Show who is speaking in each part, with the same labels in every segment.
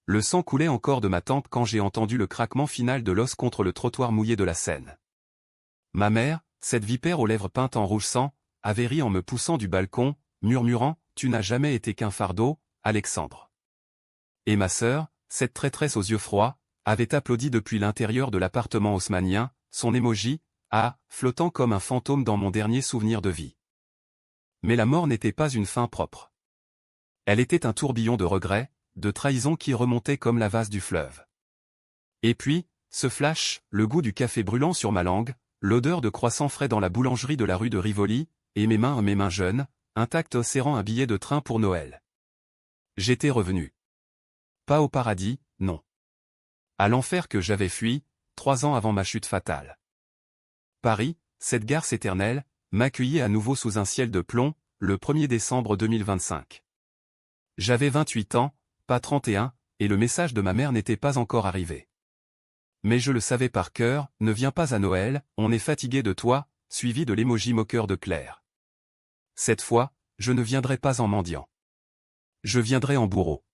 Speaker 1: Le sang coulait encore de ma tempe quand j'ai entendu le craquement final de l'os contre le trottoir mouillé de la Seine. Ma mère, cette vipère aux lèvres peintes en rouge sang, avait ri en me poussant du balcon, murmurant « Tu n'as jamais été qu'un fardeau, Alexandre ». Et ma sœur, cette traîtresse aux yeux froids, avait applaudi depuis l'intérieur de l'appartement haussmannien, son émoji, flottant comme un fantôme dans mon dernier souvenir de vie. Mais la mort n'était pas une fin propre. Elle était un tourbillon de regrets, de trahison qui remontait comme la vase du fleuve. Et puis, ce flash, le goût du café brûlant sur ma langue, l'odeur de croissants frais dans la boulangerie de la rue de Rivoli, et mes mains jeunes, intactes serrant un billet de train pour Noël. J'étais revenu. Pas au paradis, non. À l'enfer que j'avais fui, 3 ans avant ma chute fatale. Paris, cette garce éternelle, m'accueillait à nouveau sous un ciel de plomb, le 1er décembre 2025. J'avais 28 ans, pas 31, et le message de ma mère n'était pas encore arrivé. Mais je le savais par cœur, ne viens pas à Noël, on est fatigué de toi, suivi de l'émoji moqueur de Claire. Cette fois, je ne viendrai pas en mendiant. Je viendrai en bourreau.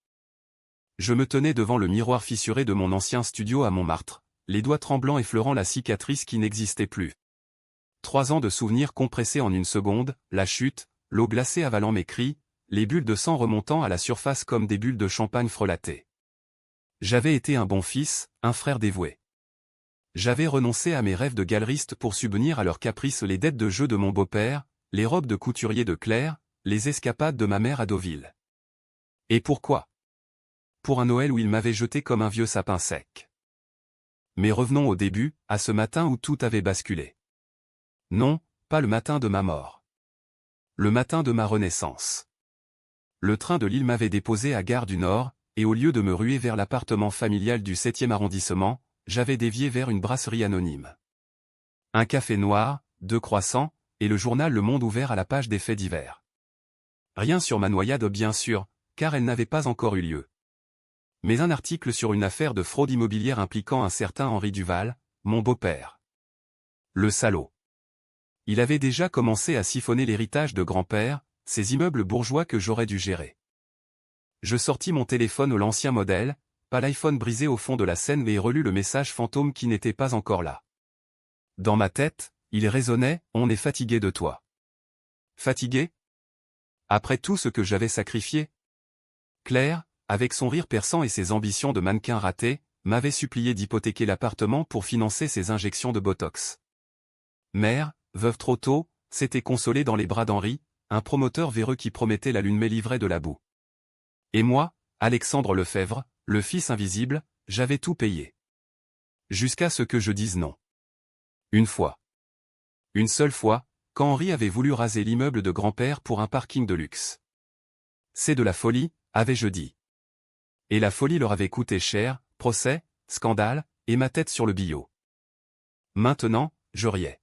Speaker 1: Je me tenais devant le miroir fissuré de mon ancien studio à Montmartre, les doigts tremblants effleurant la cicatrice qui n'existait plus. 3 ans de souvenirs compressés en une seconde, la chute, l'eau glacée avalant mes cris, les bulles de sang remontant à la surface comme des bulles de champagne frelatées. J'avais été un bon fils, un frère dévoué. J'avais renoncé à mes rêves de galeriste pour subvenir à leurs caprices, les dettes de jeu de mon beau-père, les robes de couturier de Claire, les escapades de ma mère à Deauville. Et pourquoi? Pour un Noël où il m'avait jeté comme un vieux sapin sec. Mais revenons au début, à ce matin où tout avait basculé. Non, pas le matin de ma mort. Le matin de ma renaissance. Le train de Lille m'avait déposé à Gare du Nord, et au lieu de me ruer vers l'appartement familial du 7e arrondissement, j'avais dévié vers une brasserie anonyme. Un café noir, 2 croissants, et le journal Le Monde ouvert à la page des faits divers. Rien sur ma noyade bien sûr, car elle n'avait pas encore eu lieu. Mais un article sur une affaire de fraude immobilière impliquant un certain Henri Duval, mon beau-père. Le salaud. Il avait déjà commencé à siphonner l'héritage de grand-père, ces immeubles bourgeois que j'aurais dû gérer. Je sortis mon téléphone au l'ancien modèle, pas l'iPhone brisé au fond de la Seine, et relus le message fantôme qui n'était pas encore là. Dans ma tête, il résonnait « On est fatigué de toi ». Fatigué? Après tout ce que j'avais sacrifié? Claire, avec son rire perçant et ses ambitions de mannequin raté, m'avait supplié d'hypothéquer l'appartement pour financer ses injections de Botox. Mère, veuve trop tôt, s'était consolée dans les bras d'Henri, un promoteur véreux qui promettait la lune mais livrait de la boue. Et moi, Alexandre Lefebvre, le fils invisible, j'avais tout payé. Jusqu'à ce que je dise non. Une fois. Une seule fois, quand Henri avait voulu raser l'immeuble de grand-père pour un parking de luxe. C'est de la folie, avais-je dit. Et la folie leur avait coûté cher, procès, scandale, et ma tête sur le billot. Maintenant, je riais.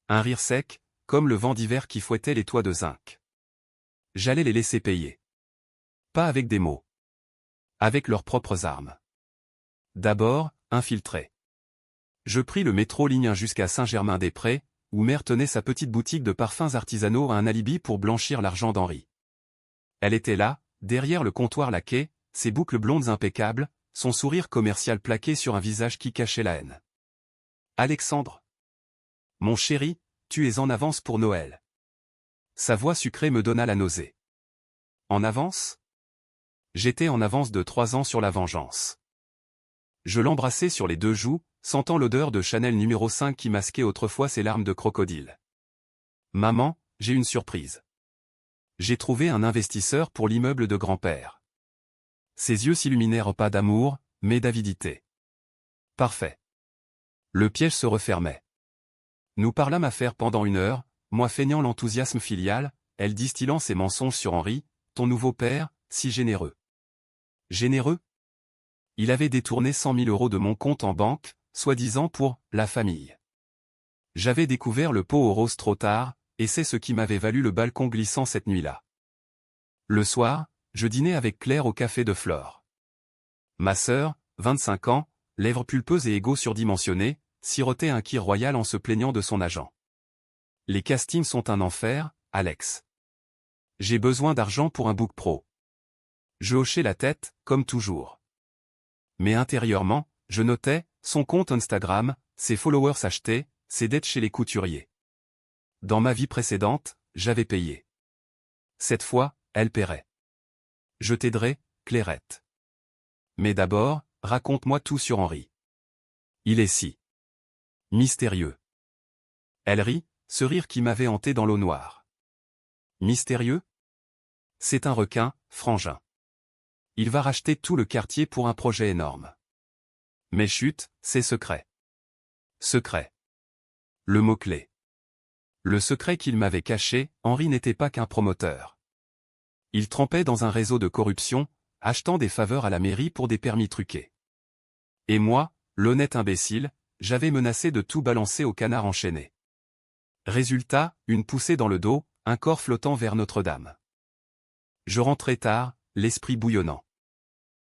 Speaker 1: Un rire sec, comme le vent d'hiver qui fouettait les toits de zinc. J'allais les laisser payer. Pas avec des mots. Avec leurs propres armes. D'abord, infiltré. Je pris le métro ligne 1 jusqu'à Saint-Germain-des-Prés, où mère tenait sa petite boutique de parfums artisanaux à un alibi pour blanchir l'argent d'Henri. Elle était là, derrière le comptoir laqué, ses boucles blondes impeccables, son sourire commercial plaqué sur un visage qui cachait la haine. Alexandre. Mon chéri, tu es en avance pour Noël. Sa voix sucrée me donna la nausée. En avance? J'étais en avance de 3 ans sur la vengeance. Je l'embrassai sur les 2 joues, sentant l'odeur de Chanel numéro 5 qui masquait autrefois ses larmes de crocodile. Maman, j'ai une surprise. J'ai trouvé un investisseur pour l'immeuble de grand-père. Ses yeux s'illuminèrent pas d'amour, mais d'avidité. Parfait. Le piège se refermait. Nous parlâmes affaires pendant 1 heure, moi feignant l'enthousiasme filial, elle distillant ses mensonges sur Henri, ton nouveau père, si généreux. Généreux? Il avait détourné 100 000 € de mon compte en banque, soi-disant pour « la famille ». J'avais découvert le pot aux roses trop tard, et c'est ce qui m'avait valu le balcon glissant cette nuit-là. Le soir, je dînais avec Claire au café de Flore. Ma sœur, 25 ans, lèvres pulpeuses et ego surdimensionnés, sirotait un kir royal en se plaignant de son agent. Les castings sont un enfer, Alex. J'ai besoin d'argent pour un book pro. Je hochai la tête, comme toujours. Mais intérieurement, je notais son compte Instagram, ses followers achetés, ses dettes chez les couturiers. Dans ma vie précédente, j'avais payé. Cette fois, elle paierait. Je t'aiderai, Clairette. Mais d'abord, raconte-moi tout sur Henri. Il est si mystérieux. Elle rit, ce rire qui m'avait hanté dans l'eau noire. Mystérieux? C'est un requin, frangin. Il va racheter tout le quartier pour un projet énorme. Mais chut, c'est secret. Secret. Le mot-clé. Le secret qu'il m'avait caché, Henri n'était pas qu'un promoteur. Il trempait dans un réseau de corruption, achetant des faveurs à la mairie pour des permis truqués. Et moi, l'honnête imbécile, j'avais menacé de tout balancer au canard enchaîné. Résultat, une poussée dans le dos, un corps flottant vers Notre-Dame. Je rentrais tard, l'esprit bouillonnant.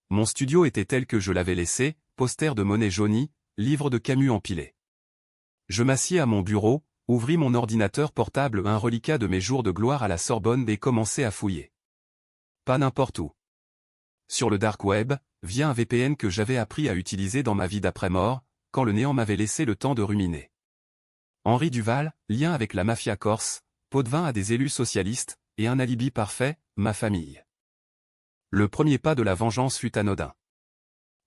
Speaker 1: Mon studio était tel que je l'avais laissé, poster de Monet jaunie, livre de Camus empilés. Je m'assis à mon bureau, ouvris mon ordinateur portable, un reliquat de mes jours de gloire à la Sorbonne et commençai à fouiller. Pas n'importe où. Sur le dark web, via un VPN que j'avais appris à utiliser dans ma vie d'après-mort, quand le néant m'avait laissé le temps de ruminer. Henri Duval, lien avec la mafia corse, pot de vin à des élus socialistes, et un alibi parfait, ma famille. Le premier pas de la vengeance fut anodin.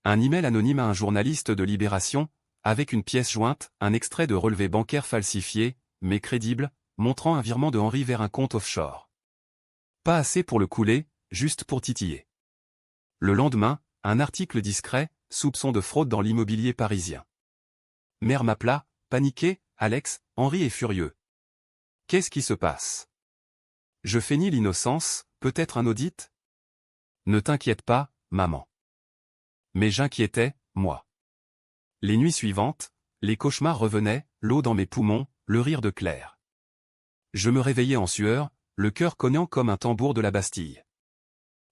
Speaker 1: Un email anonyme à un journaliste de Libération, avec une pièce jointe, un extrait de relevé bancaire falsifié, mais crédible, montrant un virement de Henri vers un compte offshore. Pas assez pour le couler, juste pour titiller. Le lendemain, un article discret, soupçon de fraude dans l'immobilier parisien. Mère m'appela, paniqué, Alex, Henri est furieux. Qu'est-ce qui se passe? Je feignis l'innocence, peut-être un audit? Ne t'inquiète pas, maman. Mais j'inquiétais, moi. Les nuits suivantes, les cauchemars revenaient, l'eau dans mes poumons, le rire de Claire. Je me réveillais en sueur, le cœur cognant comme un tambour de la Bastille.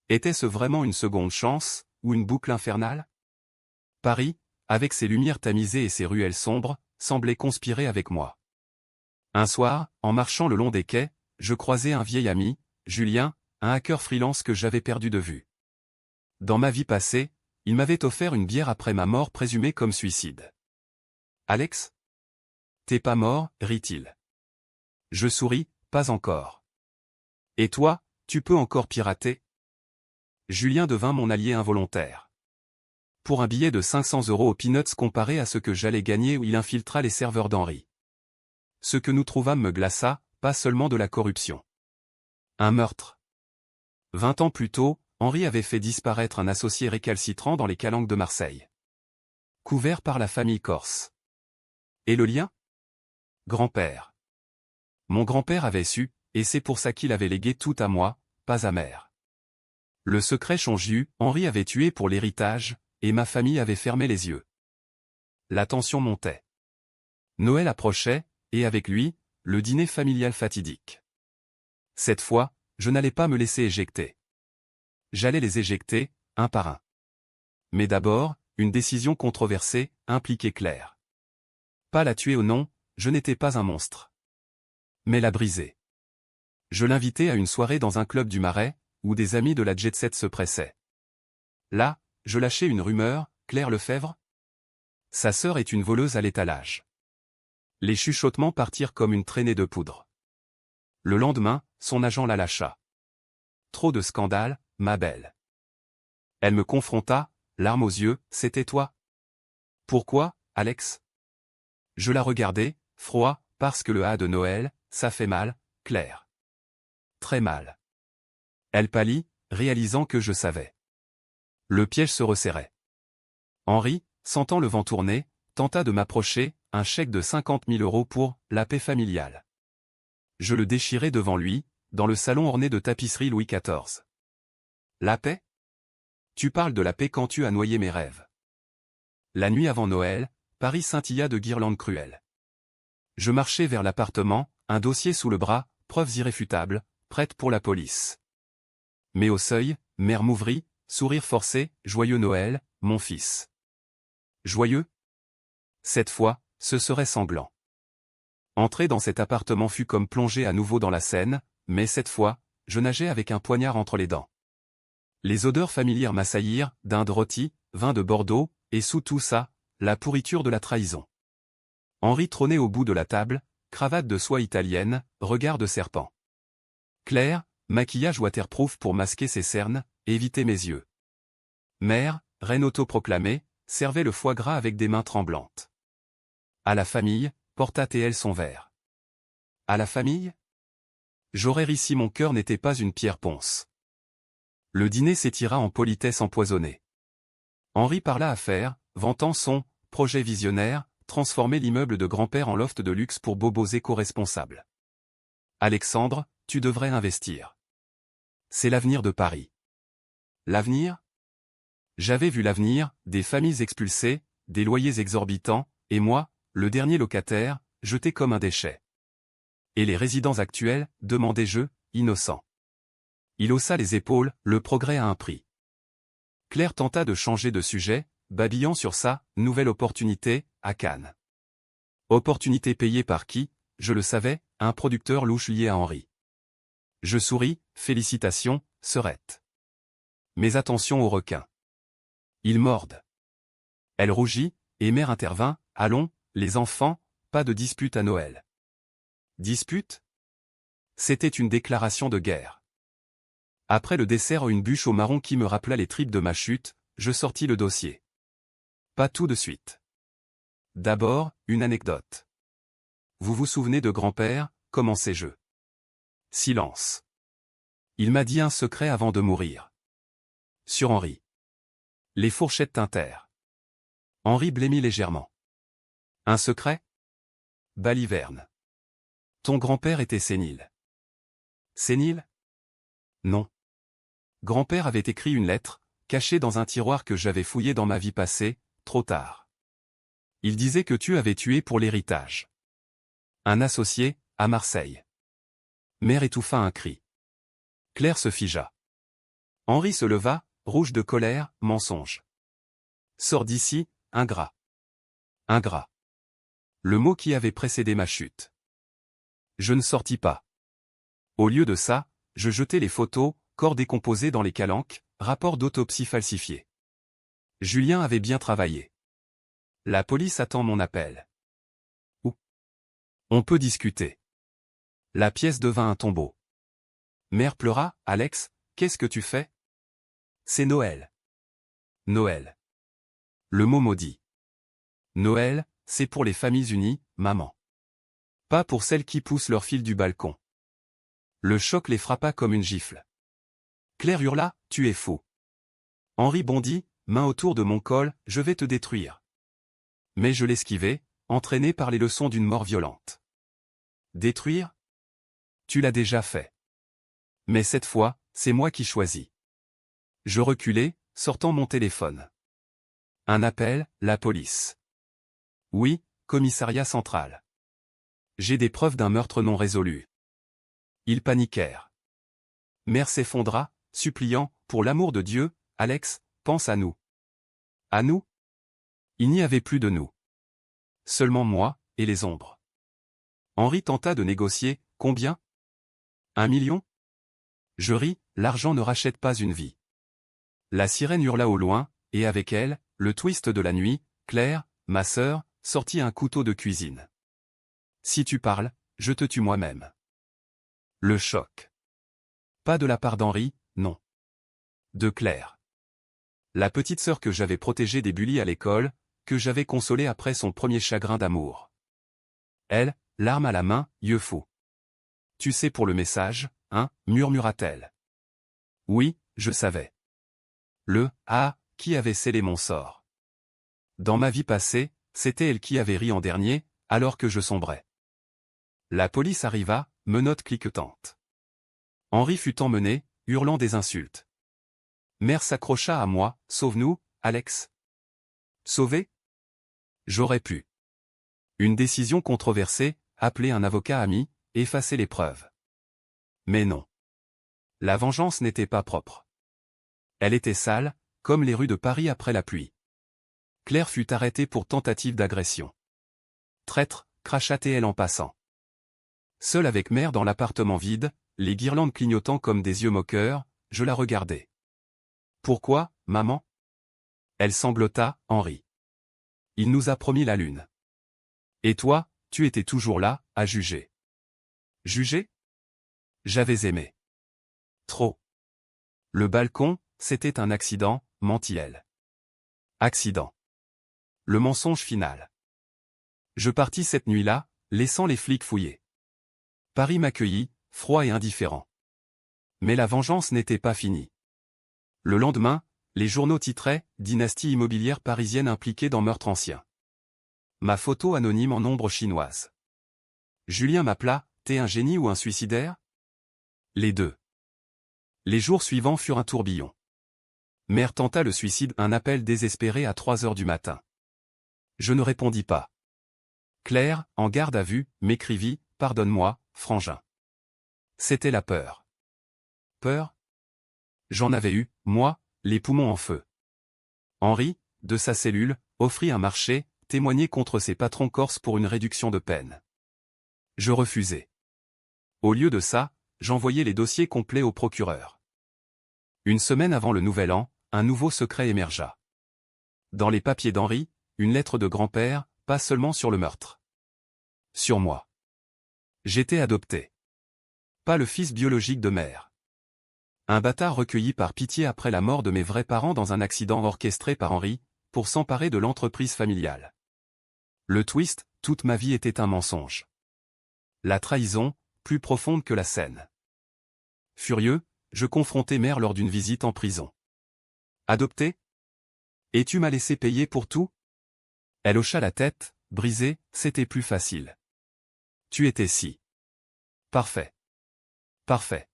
Speaker 1: Était-ce vraiment une seconde chance, ou une boucle infernale? Paris, avec ses lumières tamisées et ses ruelles sombres, semblait conspirer avec moi. Un soir, en marchant le long des quais, je croisai un vieil ami, Julien, un hacker freelance que j'avais perdu de vue. Dans ma vie passée, il m'avait offert une bière après ma mort présumée comme suicide. « Alex? T'es pas mort » rit-il. Je souris, pas encore. « Et toi, tu peux encore pirater ?» Julien devint mon allié involontaire. Pour un billet de 500 € aux peanuts comparé à ce que j'allais gagner où il infiltra les serveurs d'Henri. Ce que nous trouvâmes me glaça, pas seulement de la corruption. Un meurtre. 20 ans plus tôt, Henri avait fait disparaître un associé récalcitrant dans les calanques de Marseille. Couvert par la famille corse. Et le lien? Grand-père. Mon grand-père avait su, et c'est pour ça qu'il avait légué tout à moi, pas à mère. Le secret Chongiu, Henri avait tué pour l'héritage, et ma famille avait fermé les yeux. La tension montait. Noël approchait, et avec lui, le dîner familial fatidique. Cette fois, je n'allais pas me laisser éjecter. J'allais les éjecter, un par un. Mais d'abord, une décision controversée, impliquait Claire. Pas la tuer ou non, je n'étais pas un monstre. Mais la briser. Je l'invitais à une soirée dans un club du Marais, où des amis de la jet set se pressaient. Là, je lâchai une rumeur, Claire Lefebvre? Sa sœur est une voleuse à l'étalage. Les chuchotements partirent comme une traînée de poudre. Le lendemain, son agent la lâcha. Trop de scandales, ma belle. Elle me confronta, larmes aux yeux, c'était toi? Pourquoi, Alex? Je la regardai, froid, parce que le A de Noël, ça fait mal, Claire. Très mal. Elle pâlit, réalisant que je savais. Le piège se resserrait. Henri, sentant le vent tourner, tenta de m'approcher, un chèque de 50 000 € pour « la paix familiale ». Je le déchirai devant lui, dans le salon orné de tapisseries Louis XIV. La paix? Tu parles de la paix quand tu as noyé mes rêves. La nuit avant Noël, Paris scintilla de guirlandes cruelles. Je marchai vers l'appartement, un dossier sous le bras, preuves irréfutables, prêtes pour la police. Mais au seuil, mère m'ouvrit, sourire forcé, joyeux Noël, mon fils. Joyeux? Cette fois, ce serait sanglant. Entrer dans cet appartement fut comme plonger à nouveau dans la Seine, mais cette fois, je nageais avec un poignard entre les dents. Les odeurs familières m'assaillirent, dinde rôtie, vin de Bordeaux, et sous tout ça, la pourriture de la trahison. Henri trônait au bout de la table, cravate de soie italienne, regard de serpent. Claire, maquillage waterproof pour masquer ses cernes, éviter mes yeux. Mère, reine autoproclamée, servait le foie gras avec des mains tremblantes. À la famille, porta-t-elle son verre. À la famille? J'aurais ri si mon cœur n'était pas une pierre ponce. Le dîner s'étira en politesse empoisonnée. Henri parla affaires, vantant son projet visionnaire, transformer l'immeuble de grand-père en loft de luxe pour bobos éco-responsables. Alexandre, tu devrais investir. C'est l'avenir de Paris. L'avenir? J'avais vu l'avenir, des familles expulsées, des loyers exorbitants, et moi, le dernier locataire, jeté comme un déchet. Et les résidents actuels, demandai-je, innocents. Il haussa les épaules, le progrès a un prix. Claire tenta de changer de sujet, babillant sur sa « nouvelle opportunité » à Cannes. Opportunité payée par qui? Je le savais, un producteur louche lié à Henri. Je souris, félicitations, Serette. Mais attention aux requins. Ils mordent. Elle rougit, et mère intervint, allons, les enfants, pas de dispute à Noël. Dispute? C'était une déclaration de guerre. Après le dessert une bûche au marron qui me rappela les tripes de ma chute, je sortis le dossier. Pas tout de suite. D'abord, une anecdote. Vous vous souvenez de grand-père, commençai-je. Silence. Il m'a dit un secret avant de mourir. Sur Henri. Les fourchettes tintèrent. Henri blêmit légèrement. Un secret? Baliverne. Ton grand-père était sénile. Sénile? Non. Grand-père avait écrit une lettre, cachée dans un tiroir que j'avais fouillé dans ma vie passée, trop tard. Il disait que tu avais tué pour l'héritage. Un associé, à Marseille. Mère étouffa un cri. Claire se figea. Henri se leva, rouge de colère, mensonge. Sors d'ici, ingrat. Ingrat. Le mot qui avait précédé ma chute. Je ne sortis pas. Au lieu de ça, je jetai les photos, corps décomposés dans les calanques, rapport d'autopsie falsifié. Julien avait bien travaillé. La police attend mon appel. Où? On peut discuter. La pièce devint un tombeau. Mère pleura, Alex, qu'est-ce que tu fais? C'est Noël. Noël. Le mot maudit. Noël, c'est pour les familles unies, maman. Pas pour celles qui poussent leur fil du balcon. Le choc les frappa comme une gifle. Claire hurla, tu es fou. Henri bondit, main autour de mon col, je vais te détruire. Mais je l'esquivai, entraîné par les leçons d'une mort violente. Détruire? Tu l'as déjà fait. Mais cette fois, c'est moi qui choisis. Je reculai, sortant mon téléphone. Un appel, la police. Oui, commissariat central. J'ai des preuves d'un meurtre non résolu. Ils paniquèrent. Mère s'effondra, suppliant, pour l'amour de Dieu, Alex, pense à nous. À nous? Il n'y avait plus de nous. Seulement moi, et les ombres. Henri tenta de négocier, combien? 1 million? Je ris, l'argent ne rachète pas une vie. La sirène hurla au loin, et avec elle, le twist de la nuit, Claire, ma sœur, sortit un couteau de cuisine. Si tu parles, je te tue moi-même. Le choc. Pas de la part d'Henri, non. De Claire. La petite sœur que j'avais protégée des bullies à l'école, que j'avais consolée après son premier chagrin d'amour. Elle, l'arme à la main, yeux fous. Tu sais pour le message, hein, murmura-t-elle. Oui, je savais. Qui avait scellé mon sort. Dans ma vie passée, c'était elle qui avait ri en dernier, alors que je sombrais. La police arriva, menottes cliquetantes. Henri fut emmené, hurlant des insultes. Mère s'accrocha à moi, sauve-nous, Alex. Sauver? J'aurais pu. Une décision controversée, appeler un avocat ami, effacer les preuves. Mais non. La vengeance n'était pas propre. Elle était sale, comme les rues de Paris après la pluie. Claire fut arrêtée pour tentative d'agression. Traître, cracha-t-elle en passant. Seule avec mère dans l'appartement vide, les guirlandes clignotant comme des yeux moqueurs, je la regardais. Pourquoi, maman? Elle sanglota, Henri. Il nous a promis la lune. Et toi, tu étais toujours là, à juger. Juger? J'avais aimé. Trop. Le balcon, c'était un accident, mentit-elle. Accident. Le mensonge final. Je partis cette nuit-là, laissant les flics fouiller. Paris m'accueillit, froid et indifférent. Mais la vengeance n'était pas finie. Le lendemain, les journaux titraient « Dynastie immobilière parisienne impliquée dans meurtre ancien ». Ma photo anonyme en ombre chinoise. Julien m'appela « T'es un génie ou un suicidaire ?» Les deux. Les jours suivants furent un tourbillon. Mère tenta le suicide, un appel désespéré à 3 heures du matin. Je ne répondis pas. Claire, en garde à vue, m'écrivit « Pardonne-moi, frangin. » C'était la peur. Peur? J'en avais eu, moi, les poumons en feu. Henri, de sa cellule, offrit un marché, témoigner contre ses patrons corses pour une réduction de peine. Je refusai. Au lieu de ça, j'envoyai les dossiers complets au procureur. Une semaine avant le nouvel an, un nouveau secret émergea. Dans les papiers d'Henri, une lettre de grand-père, pas seulement sur le meurtre. Sur moi. J'étais adopté. Pas le fils biologique de mère. Un bâtard recueilli par pitié après la mort de mes vrais parents dans un accident orchestré par Henri, pour s'emparer de l'entreprise familiale. Le twist, toute ma vie était un mensonge. La trahison, plus profonde que la scène. Furieux, je confrontai mère lors d'une visite en prison. Adopté? Et tu m'as laissé payer pour tout? Elle hocha la tête, brisée, c'était plus facile. Tu étais si. Parfait. Parfait.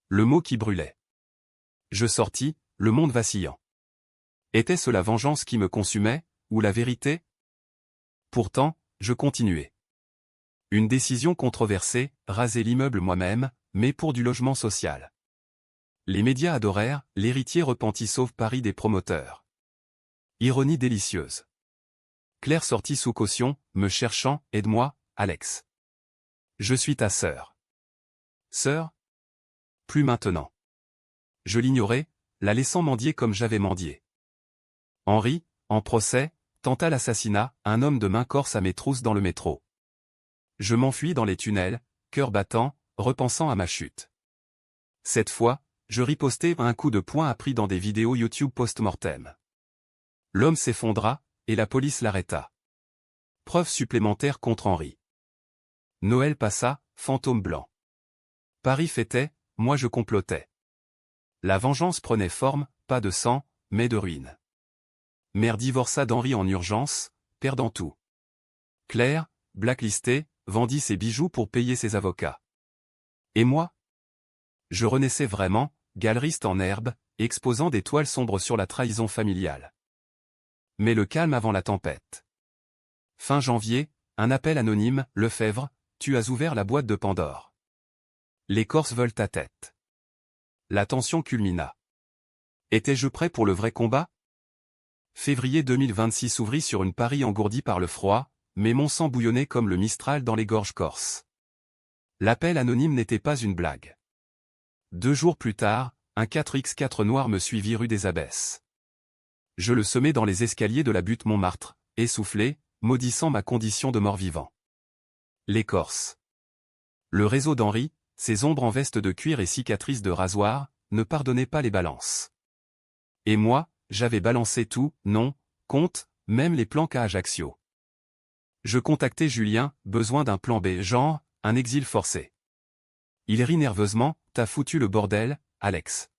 Speaker 1: Le mot qui brûlait. Je sortis, le monde vacillant. Était-ce la vengeance qui me consumait, ou la vérité? Pourtant, je continuais. Une décision controversée, raser l'immeuble moi-même, mais pour du logement social. Les médias adorèrent, l'héritier repenti sauve Paris des promoteurs. Ironie délicieuse. Claire sortit sous caution, me cherchant, aide-moi, Alex. Je suis ta sœur. Sœur? Plus maintenant. Je l'ignorais, la laissant mendier comme j'avais mendié. Henri, en procès, tenta l'assassinat, un homme de main corse à mes trousses dans le métro. Je m'enfuis dans les tunnels, cœur battant, repensant à ma chute. Cette fois, je ripostai un coup de poing appris dans des vidéos YouTube post-mortem. L'homme s'effondra, et la police l'arrêta. Preuve supplémentaire contre Henri. Noël passa, fantôme blanc. Paris fêtait, moi je complotais. La vengeance prenait forme, pas de sang, mais de ruine. Mère divorça d'Henri en urgence, perdant tout. Claire, blacklistée, vendit ses bijoux pour payer ses avocats. Et moi? Je renaissais vraiment, galeriste en herbe, exposant des toiles sombres sur la trahison familiale. Mais le calme avant la tempête. Fin janvier, un appel anonyme, Lefebvre, tu as ouvert la boîte de Pandore. Les Corses veulent ta tête. La tension culmina. Étais-je prêt pour le vrai combat? Février 2026 s'ouvrit sur une Paris engourdie par le froid, mais mon sang bouillonnait comme le Mistral dans les gorges corses. L'appel anonyme n'était pas une blague. 2 jours plus tard, un 4x4 noir me suivit rue des Abbesses. Je le semai dans les escaliers de la butte Montmartre, essoufflé, maudissant ma condition de mort-vivant. Les Corses. Le réseau d'Henri, ses ombres en veste de cuir et cicatrices de rasoir, ne pardonnaient pas les balances. Et moi, j'avais balancé tout, non, compte, même les planques à Ajaccio. Je contactai Julien, besoin d'un plan B, genre, un exil forcé. Il rit nerveusement, t'as foutu le bordel, Alex.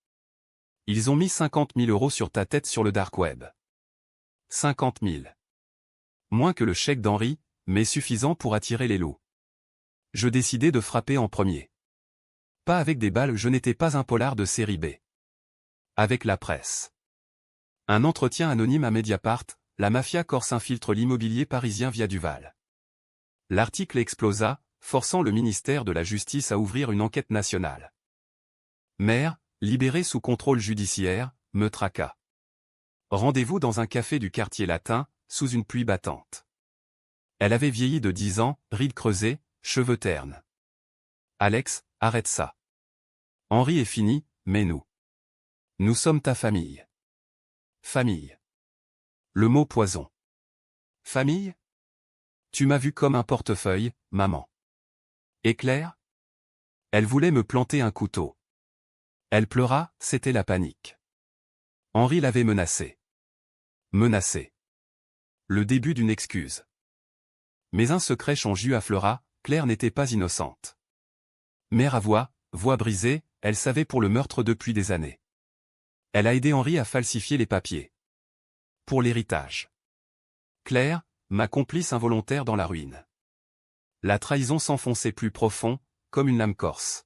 Speaker 1: Ils ont mis 50 000 € sur ta tête sur le dark web. 50 000. Moins que le chèque d'Henri, mais suffisant pour attirer les loups. Je décidai de frapper en premier. Pas avec des balles, je n'étais pas un polar de série B. Avec la presse. Un entretien anonyme à Mediapart, la mafia corse infiltre l'immobilier parisien via Duval. L'article explosa, forçant le ministère de la Justice à ouvrir une enquête nationale. Mère, libérée sous contrôle judiciaire, me traqua. Rendez-vous dans un café du quartier latin, sous une pluie battante. Elle avait vieilli de 10 ans, rides creusées, cheveux ternes. Alex, arrête ça. Henri est fini, mais nous. Nous sommes ta famille. Famille. Le mot poison. Famille? Tu m'as vu comme un portefeuille, maman. Et Claire? Elle voulait me planter un couteau. Elle pleura, c'était la panique. Henri l'avait menacée. Menacée. Le début d'une excuse. Mais un secret Chonju affleura, Claire n'était pas innocente. Mère à voix brisée, elle savait pour le meurtre depuis des années. Elle a aidé Henri à falsifier les papiers. Pour l'héritage. Claire, ma complice involontaire dans la ruine. La trahison s'enfonçait plus profond, comme une lame corse.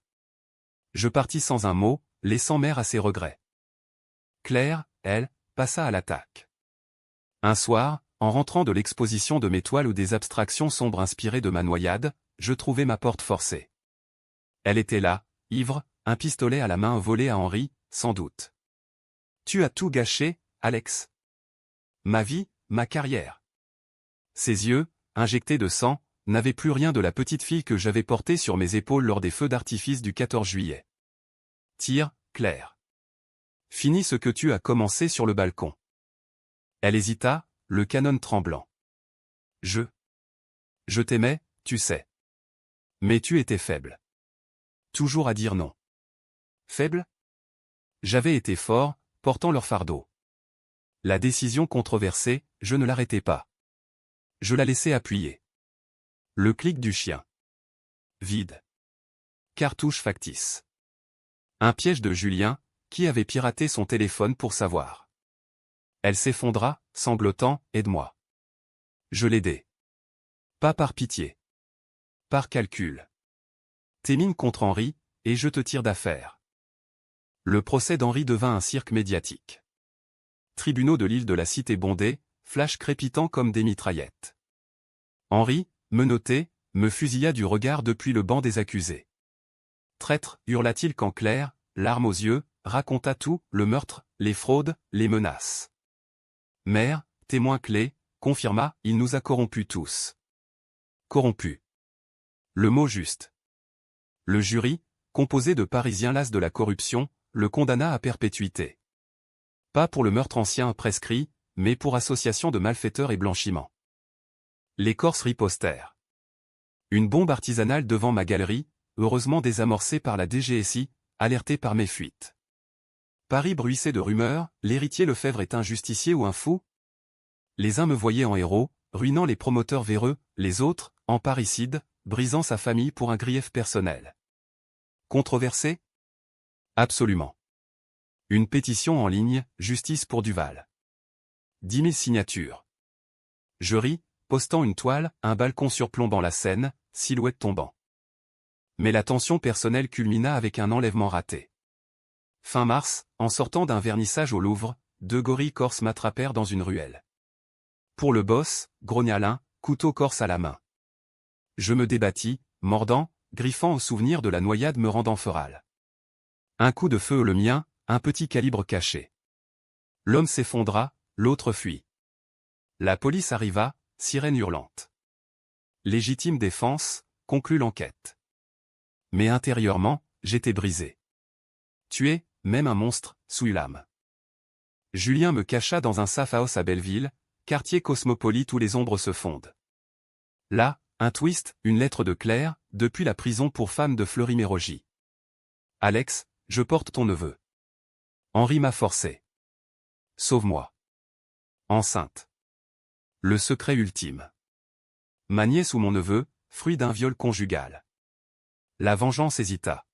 Speaker 1: Je partis sans un mot, laissant mère à ses regrets. Claire, elle, passa à l'attaque. Un soir, en rentrant de l'exposition de mes toiles ou des abstractions sombres inspirées de ma noyade, je trouvai ma porte forcée. Elle était là, ivre, un pistolet à la main volé à Henri, sans doute. Tu as tout gâché, Alex. Ma vie, ma carrière. Ses yeux, injectés de sang, n'avaient plus rien de la petite fille que j'avais portée sur mes épaules lors des feux d'artifice du 14 juillet. Tire, Claire. Finis ce que tu as commencé sur le balcon. Elle hésita, le canon tremblant. Je t'aimais, tu sais. Mais tu étais faible. Toujours à dire non. Faible? J'avais été fort, portant leur fardeau. La décision controversée, je ne l'arrêtais pas. Je la laissais appuyer. Le clic du chien. Vide. Cartouche factice. Un piège de Julien, qui avait piraté son téléphone pour savoir. Elle s'effondra, sanglotant, aide-moi. Je l'aidai. Pas par pitié. Par calcul. T'es mine contre Henri, et je te tire d'affaire. Le procès d'Henri devint un cirque médiatique. Tribunaux de l'île de la Cité bondés, flash crépitant comme des mitraillettes. Henri, menotté, me fusilla du regard depuis le banc des accusés. Traître, hurla-t-il quand Claire, larmes aux yeux, raconta tout, le meurtre, les fraudes, les menaces. Mère, témoin clé, confirma, il nous a corrompus tous. Corrompus. Le mot juste. Le jury, composé de Parisiens las de la corruption, le condamna à perpétuité. Pas pour le meurtre ancien prescrit, mais pour association de malfaiteurs et blanchiment. Les Corses ripostèrent. Une bombe artisanale devant ma galerie, heureusement désamorcée par la DGSI, alertée par mes fuites. Paris bruissait de rumeurs, l'héritier Lefebvre est un justicier ou un fou? Les uns me voyaient en héros, ruinant les promoteurs véreux, les autres, en parricide, brisant sa famille pour un grief personnel. Controversé? Absolument. Une pétition en ligne, justice pour Duval. 10 000 signatures. Je ris, postant une toile, un balcon surplombant la Seine, silhouette tombant. Mais la tension personnelle culmina avec un enlèvement raté. Fin mars, en sortant d'un vernissage au Louvre, 2 gorilles corses m'attrapèrent dans une ruelle. Pour le boss, grogna l'un, couteau corse à la main. Je me débattis, mordant, griffant au souvenir de la noyade me rendant feral. Un coup de feu le mien, un petit calibre caché. L'homme s'effondra, l'autre fuit. La police arriva, sirène hurlante. Légitime défense, conclut l'enquête. Mais intérieurement, j'étais brisé. Tué, même un monstre, souille l'âme. Julien me cacha dans un safe house à Belleville, quartier cosmopolite où les ombres se fondent. Là, un twist, une lettre de Claire, depuis la prison pour femmes de Fleury-Mérogis. Alex, je porte ton neveu. Henri m'a forcé. Sauve-moi. Enceinte. Le secret ultime. Ma nièce ou mon neveu, fruit d'un viol conjugal. La vengeance hésita.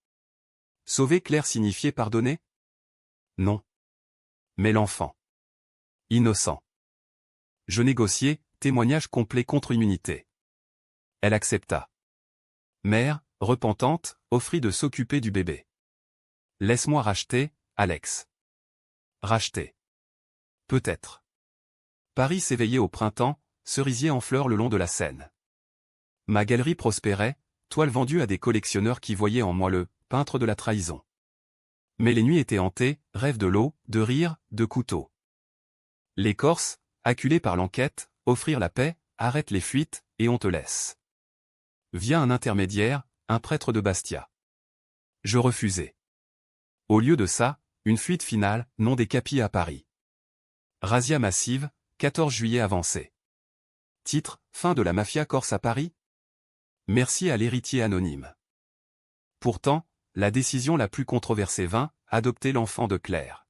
Speaker 1: Sauver Claire signifiait pardonner? Non. Mais l'enfant. Innocent. Je négociai, témoignage complet contre immunité. Elle accepta. Mère, repentante, offrit de s'occuper du bébé. Laisse-moi racheter, Alex. Racheter. Peut-être. Paris s'éveillait au printemps, cerisier en fleurs le long de la Seine. Ma galerie prospérait, toile vendue à des collectionneurs qui voyaient en moi le peintre de la trahison. Mais les nuits étaient hantées, rêves de l'eau, de rire, de couteaux. Les Corses, acculés par l'enquête, offrirent la paix, arrêtent les fuites, et on te laisse. Via un intermédiaire, un prêtre de Bastia. Je refusai. Au lieu de ça, une fuite finale, non des capis à Paris. Razzia massive, 14 juillet avancé. Titre, fin de la mafia corse à Paris? Merci à l'héritier anonyme. Pourtant, la décision la plus controversée vint, adopter l'enfant de Claire.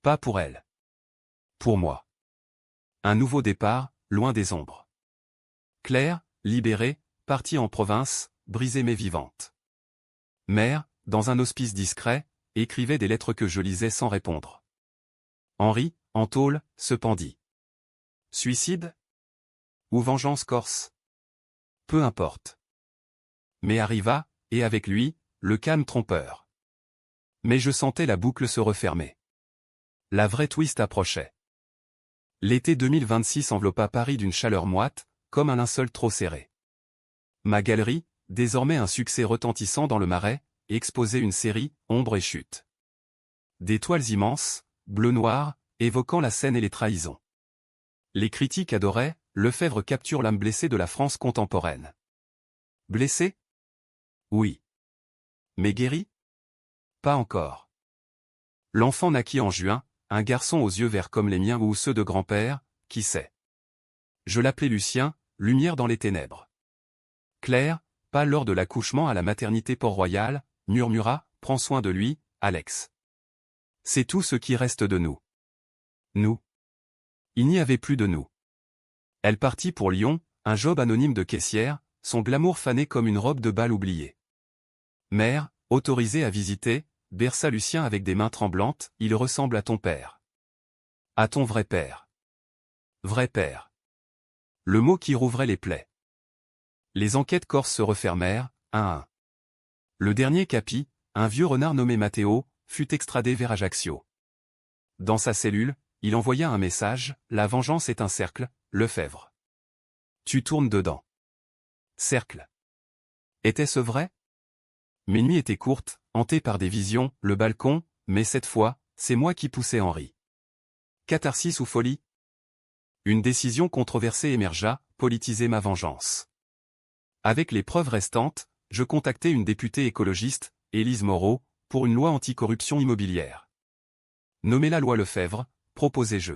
Speaker 1: Pas pour elle. Pour moi. Un nouveau départ, loin des ombres. Claire, libérée, partie en province, brisée mais vivante. Mère, dans un hospice discret, écrivait des lettres que je lisais sans répondre. Henri, en tôle, se pendit. Suicide? Ou vengeance corse? Peu importe. Mais arriva, et avec lui, le calme trompeur. Mais je sentais la boucle se refermer. La vraie twist approchait. L'été 2026 enveloppa Paris d'une chaleur moite, comme un linceul trop serré. Ma galerie, désormais un succès retentissant dans le Marais, exposait une série, Ombre et chute. Des toiles immenses, bleu-noir, évoquant la Seine et les trahisons. Les critiques adoraient, Lefebvre capture l'âme blessée de la France contemporaine. Blessé? Oui. Mais guéri? Pas encore. L'enfant naquit en juin, un garçon aux yeux verts comme les miens ou ceux de grand-père, qui sait. Je l'appelais Lucien, lumière dans les ténèbres. Claire, pas lors de l'accouchement à la maternité Port-Royal, murmura, prends soin de lui, Alex. C'est tout ce qui reste de nous. Nous. Il n'y avait plus de nous. Elle partit pour Lyon, un job anonyme de caissière, son glamour fané comme une robe de bal oubliée. Mère, autorisée à visiter, berça Lucien avec des mains tremblantes, il ressemble à ton père. À ton vrai père. Vrai père. Le mot qui rouvrait les plaies. Les enquêtes corses se refermèrent, un à un. Le dernier capi, un vieux renard nommé Matteo, fut extradé vers Ajaccio. Dans sa cellule, il envoya un message, la vengeance est un cercle, Lefebvre. Tu tournes dedans. Cercle. Était-ce vrai? Mes nuits étaient courtes, hantées par des visions, le balcon, mais cette fois, c'est moi qui poussais Henri. Catharsis ou folie? Une décision controversée émergea, politiser ma vengeance. Avec les preuves restantes, je contactai une députée écologiste, Élise Moreau, pour une loi anticorruption immobilière. Nommée la loi Lefebvre, proposai-je.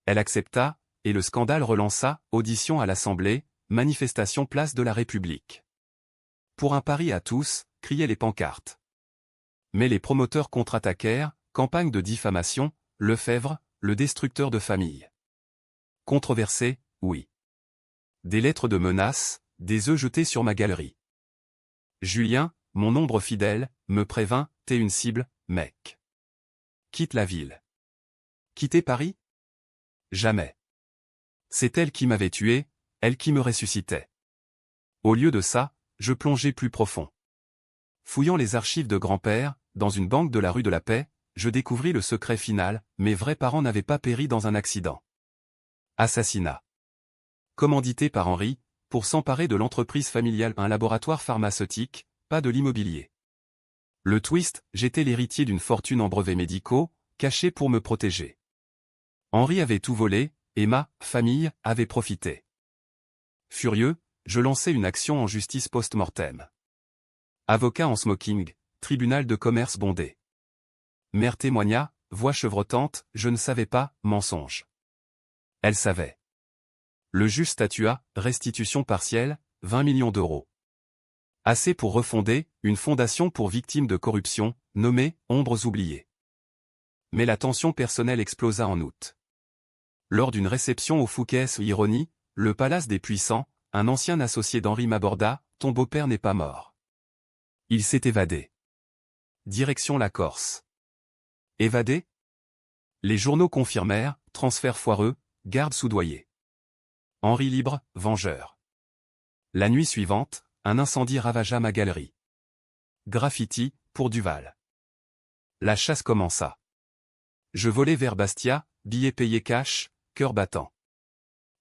Speaker 1: Elle accepta, et le scandale relança, audition à l'Assemblée, manifestation place de la République. Pour un pari à tous, criaient les pancartes. Mais les promoteurs contre-attaquèrent, campagne de diffamation, Lefebvre, le destructeur de famille. Controversé, oui. Des lettres de menaces, des œufs jetés sur ma galerie. Julien, mon ombre fidèle, me prévint, t'es une cible, mec. Quitte la ville. Quitter Paris? Jamais. C'est elle qui m'avait tué, elle qui me ressuscitait. Au lieu de ça, je plongeais plus profond. Fouillant les archives de grand-père, dans une banque de la rue de la Paix, je découvris le secret final, mes vrais parents n'avaient pas péri dans un accident. Assassinat. Commandité par Henri, pour s'emparer de l'entreprise familiale, un laboratoire pharmaceutique, pas de l'immobilier. Le twist, j'étais l'héritier d'une fortune en brevets médicaux, cachée pour me protéger. Henri avait tout volé, et ma famille avait profité. Furieux, je lançai une action en justice post-mortem. Avocat en smoking, tribunal de commerce bondé. Mère témoigna, voix chevrotante, je ne savais pas, mensonge. Elle savait. Le juge statua, restitution partielle, 20 millions d'euros. Assez pour refonder, une fondation pour victimes de corruption, nommée Ombres oubliées. Mais la tension personnelle explosa en août. Lors d'une réception au Fouquet's Ironie, le palace des puissants, un ancien associé d'Henri m'aborda, ton beau-père n'est pas mort. Il s'est évadé. Direction la Corse. Évadé? Les journaux confirmèrent, transfert foireux, garde soudoyé. Henri libre, vengeur. La nuit suivante, un incendie ravagea ma galerie. Graffiti, pour Duval. La chasse commença. Je volai vers Bastia, billets payés cash, cœur battant.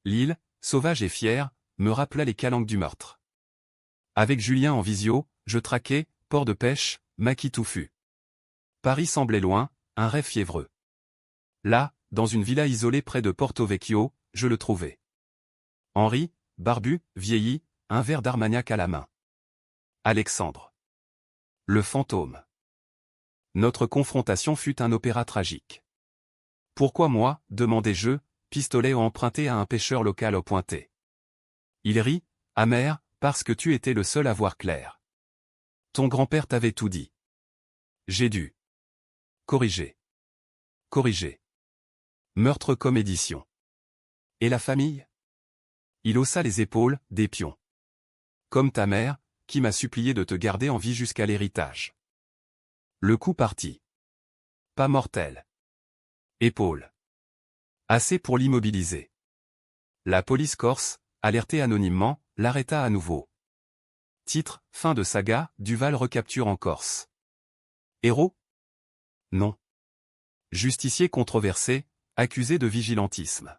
Speaker 1: L'île, sauvage et fière, me rappela les calanques du meurtre. Avec Julien en visio, je traquais, port de pêche, maquis touffu. Paris semblait loin, un rêve fiévreux. Là, dans une villa isolée près de Porto Vecchio, je le trouvai. Henri, barbu, vieilli, un verre d'Armagnac à la main. Alexandre. Le fantôme. Notre confrontation fut un opéra tragique. Pourquoi moi, demandai-je, pistolet emprunté à un pêcheur local au Pointé. Il rit, amer, parce que tu étais le seul à voir clair. Ton grand-père t'avait tout dit. J'ai dû corriger. Corriger. Meurtre comme édition. Et la famille? Il haussa les épaules, des pions. Comme ta mère, qui m'a supplié de te garder en vie jusqu'à l'héritage. Le coup partit. Pas mortel. Épaules. Assez pour l'immobiliser. La police corse, alertée anonymement, l'arrêta à nouveau. Titre, fin de saga, Duval recapture en Corse. Héros? Non. Justicier controversé, accusé de vigilantisme.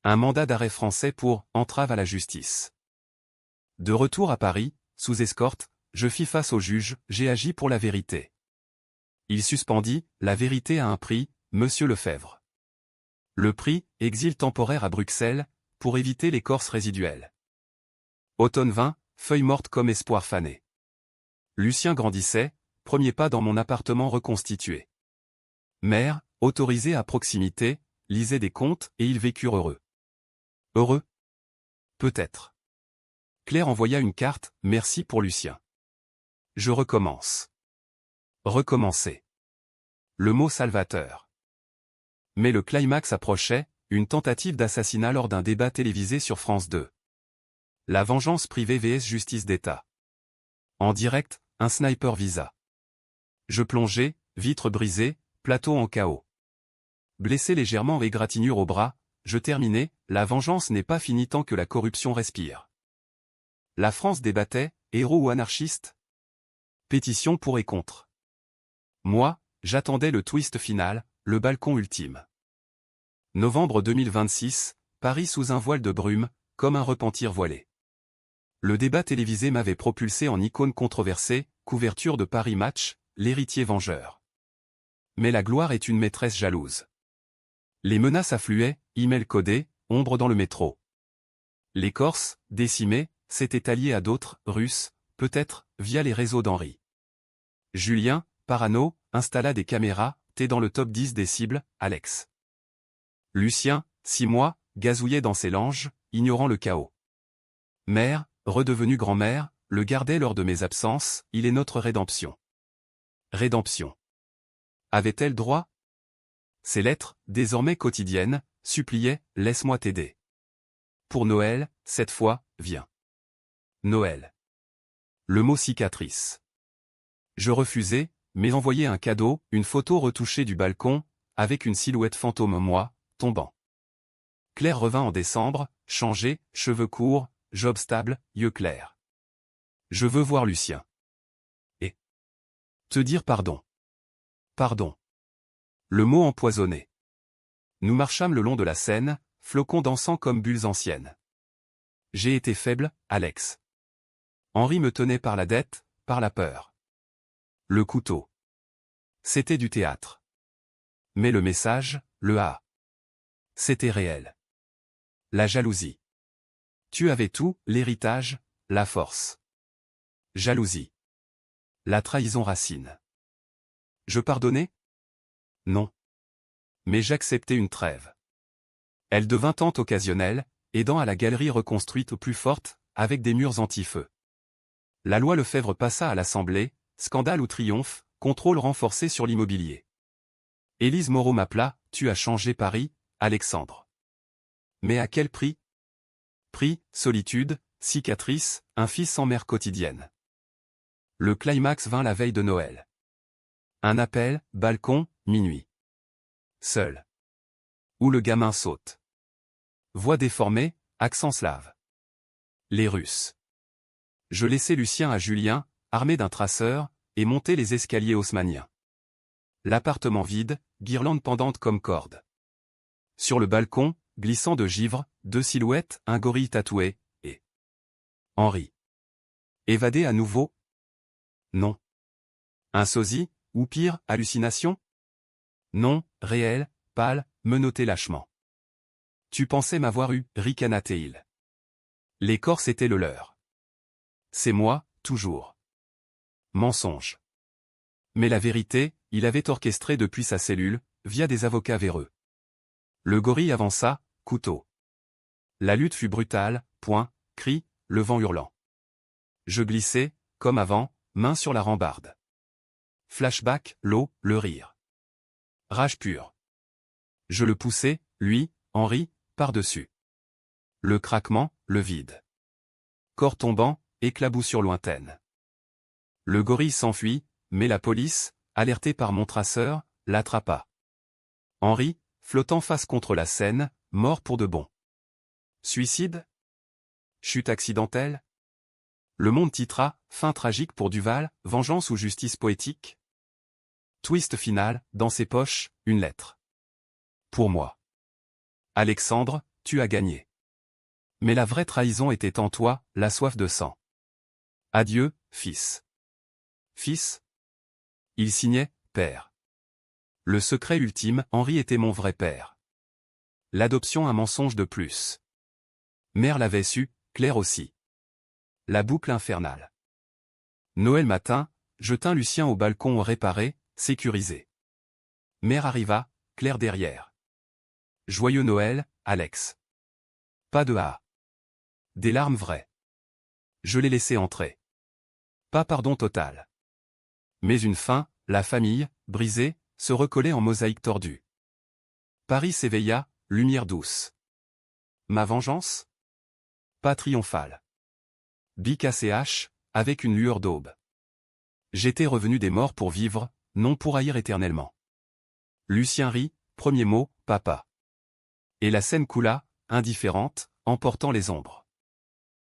Speaker 1: Un mandat d'arrêt français pour entrave à la justice. De retour à Paris, sous escorte, je fis face au juge, j'ai agi pour la vérité. Il suspendit, la vérité a un prix, monsieur Lefebvre. Le prix, exil temporaire à Bruxelles, pour éviter l'écorce résiduelle. Automne 20, feuille morte comme espoir fané. Lucien grandissait, premier pas dans mon appartement reconstitué. Mère, autorisée à proximité, lisait des contes et ils vécurent heureux. Heureux? Peut-être. Claire envoya une carte, merci pour Lucien. Je recommence. Recommencer. Le mot salvateur. Mais le climax approchait, une tentative d'assassinat lors d'un débat télévisé sur France 2. La vengeance privée vs justice d'État. En direct, un sniper visa. Je plongeais, vitre brisée, plateau en chaos. Blessé légèrement et égratignure au bras, je terminais, la vengeance n'est pas finie tant que la corruption respire. La France débattait, héros ou anarchiste? Pétition pour et contre. Moi, j'attendais le twist final, le balcon ultime. Novembre 2026, Paris sous un voile de brume, comme un repentir voilé. Le débat télévisé m'avait propulsé en icône controversée, couverture de Paris Match, l'héritier vengeur. Mais la gloire est une maîtresse jalouse. Les menaces affluaient, email codés, ombre dans le métro. Les Corses, décimés, s'étaient alliés à d'autres, Russes, peut-être, via les réseaux d'Henri. Julien, parano, installa des caméras, t'es dans le top 10 des cibles, Alex. Lucien, 6 mois, gazouillait dans ses langes, ignorant le chaos. Mère, redevenue grand-mère, le gardait lors de mes absences, il est notre rédemption. Rédemption. Avait-elle droit? Ses lettres, désormais quotidiennes, suppliaient, laisse-moi t'aider. Pour Noël, cette fois, viens. Noël. Le mot cicatrice. Je refusai, mais envoyai un cadeau, une photo retouchée du balcon, avec une silhouette fantôme moi, tombant. Claire revint en décembre, changée, cheveux courts, job stable, yeux clairs. Je veux voir Lucien. Et te dire pardon. Pardon. Le mot empoisonné. Nous marchâmes le long de la Seine, flocons dansant comme bulles anciennes. J'ai été faible, Alex. Henri me tenait par la dette, par la peur. Le couteau. C'était du théâtre. Mais le message, le A. C'était réel. La jalousie. Tu avais tout, l'héritage, la force. Jalousie. La trahison racine. Je pardonnais? Non. Mais j'acceptais une trêve. Elle devint tant occasionnelle, aidant à la galerie reconstruite plus forte, avec des murs anti-feu. La loi Lefebvre passa à l'Assemblée, scandale ou triomphe, contrôle renforcé sur l'immobilier. Élise Moreau m'appela, tu as changé Paris, Alexandre. Mais à quel prix? Prix, solitude, cicatrice, un fils sans mère quotidienne. Le climax vint la veille de Noël. Un appel, balcon, minuit. Seul. Où le gamin saute. Voix déformée, accent slave. Les Russes. Je laissai Lucien à Julien, armé d'un traceur, et montai les escaliers haussmanniens. L'appartement vide, guirlande pendante comme corde. Sur le balcon, glissant de givre, 2 silhouettes, un gorille tatoué, et Henri. Évadé à nouveau? Non. Un sosie, ou pire, hallucination? Non, réel, pâle, menotté lâchement. Tu pensais m'avoir eu, ricana-t-il. Les Corses étaient le leur. C'est moi, toujours. Mensonge. Mais la vérité, il avait orchestré depuis sa cellule, via des avocats véreux. Le gorille avança, couteau. La lutte fut brutale, poing, cri, le vent hurlant. Je glissai, comme avant, main sur la rambarde. Flashback, l'eau, le rire. Rage pure. Je le poussai, lui, Henri, par-dessus. Le craquement, le vide. Corps tombant, éclaboussure lointaine. Le gorille s'enfuit, mais la police, alertée par mon traceur, l'attrapa. Henri, flottant face contre la Seine, mort pour de bon. Suicide? Chute accidentelle? Le Monde titra, fin tragique pour Duval, vengeance ou justice poétique? Twist final, dans ses poches, une lettre. Pour moi. Alexandre, tu as gagné. Mais la vraie trahison était en toi, la soif de sang. Adieu, fils. Fils? Il signait, père. Le secret ultime, Henri était mon vrai père. L'adoption un mensonge de plus. Mère l'avait su, Claire aussi. La boucle infernale. Noël matin, je tins Lucien au balcon réparé, sécurisé. Mère arriva, Claire derrière. Joyeux Noël, Alex. Pas de ah. Des larmes vraies. Je l'ai laissé entrer. Pas pardon total. Mais une fin, la famille, brisée, se recollait en mosaïque tordue. Paris s'éveilla, lumière douce. Ma vengeance? Pas triomphale. Bic ACH, avec une lueur d'aube. J'étais revenu des morts pour vivre, non pour haïr éternellement. Lucien rit, premier mot, papa. Et la scène coula, indifférente, emportant les ombres.